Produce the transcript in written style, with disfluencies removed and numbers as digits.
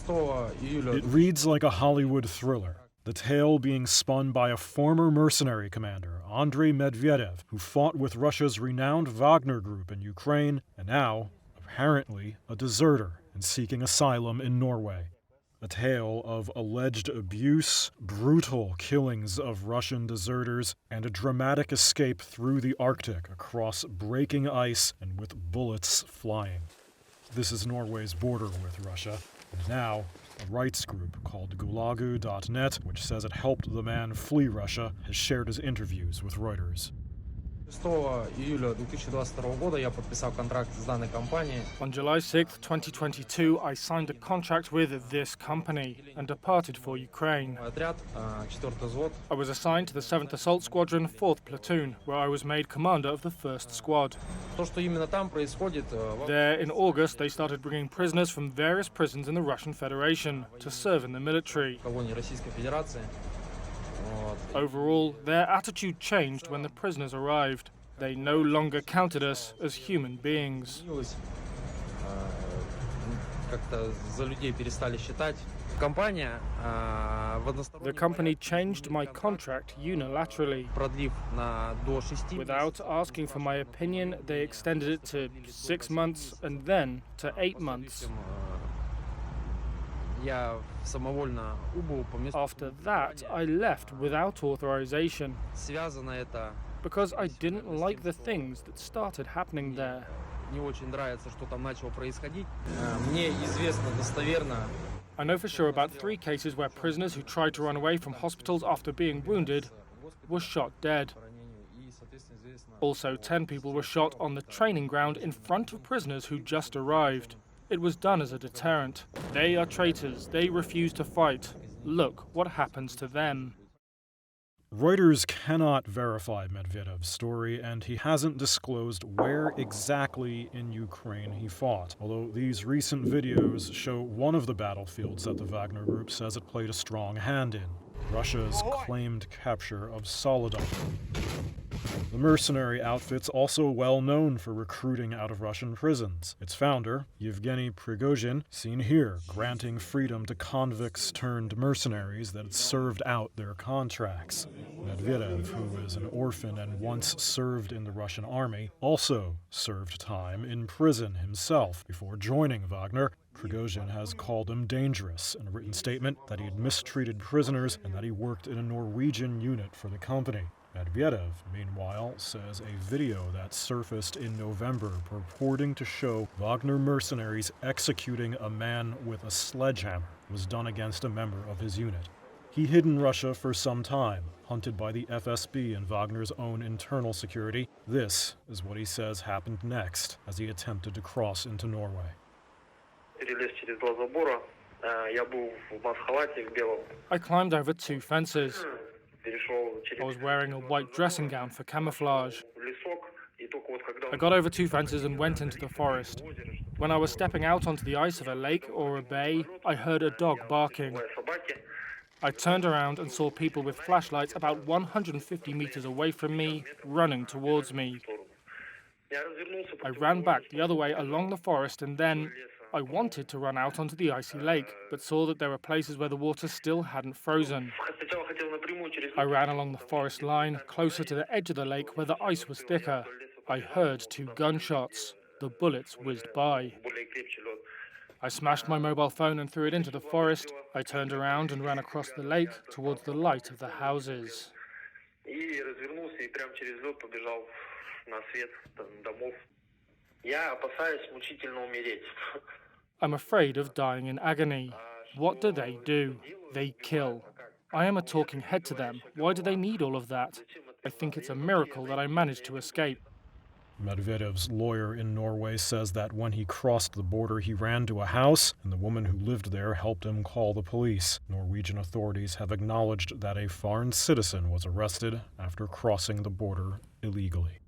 It reads like a Hollywood thriller, the tale being spun by a former mercenary commander, Andrei Medvedev, who fought with Russia's renowned Wagner group in Ukraine and now, apparently, a deserter and seeking asylum in Norway. A tale of alleged abuse, brutal killings of Russian deserters, and a dramatic escape through the Arctic across breaking ice and with bullets flying. This is Norway's border with Russia, and now a rights group called Gulagu.net, which says it helped the man flee Russia, has shared his interviews with Reuters. On July 6, 2022, I signed a contract with this company and departed for Ukraine. I was assigned to the 7th Assault Squadron, 4th Platoon, where I was made commander of the 1st Squad. There, in August, they started bringing prisoners from various prisons in the Russian Federation to serve in the military. Overall, their attitude changed when the prisoners arrived. They no longer counted us as human beings. The company changed my contract unilaterally. Without asking for my opinion, they extended it to 6 months and then to 8 months. After that, I left without authorization because I didn't like the things that started happening there. I know for sure about 3 cases where prisoners who tried to run away from hospitals after being wounded were shot dead. Also, 10 people were shot on the training ground in front of prisoners who just arrived. It was done as a deterrent. They are traitors. They refuse to fight. Look what happens to them. Reuters cannot verify Medvedev's story, and he hasn't disclosed where exactly in Ukraine he fought, although these recent videos show one of the battlefields that the Wagner group says it played a strong hand in, Russia's claimed capture of Soledar. The mercenary outfit's also well known for recruiting out of Russian prisons. Its founder, Yevgeny Prigozhin, seen here granting freedom to convicts turned mercenaries that had served out their contracts. Medvedev, who is an orphan and once served in the Russian army, also served time in prison himself before joining Wagner. Prigozhin has called him dangerous in a written statement that he had mistreated prisoners and that he worked in a Norwegian unit for the company. Medvedev, meanwhile, says a video that surfaced in November purporting to show Wagner mercenaries executing a man with a sledgehammer was done against a member of his unit. He hid in Russia for some time, hunted by the FSB and Wagner's own internal security. This is what he says happened next as he attempted to cross into Norway. I climbed over 2 fences. I was wearing a white dressing gown for camouflage. I got over 2 fences and went into the forest. When I was stepping out onto the ice of a lake or a bay, I heard a dog barking. I turned around and saw people with flashlights about 150 meters away from me, running towards me. I ran back the other way along the forest, and then I wanted to run out onto the icy lake, but saw that there were places where the water still hadn't frozen. I ran along the forest line, closer to the edge of the lake where the ice was thicker. I heard 2 gunshots. The bullets whizzed by. I smashed my mobile phone and threw it into the forest. I turned around and ran across the lake towards the light of the houses. I'm afraid of dying in agony. What do? They kill. I am a talking head to them. Why do they need all of that? I think it's a miracle that I managed to escape. Medvedev's lawyer in Norway says that when he crossed the border, he ran to a house, and the woman who lived there helped him call the police. Norwegian authorities have acknowledged that a foreign citizen was arrested after crossing the border illegally.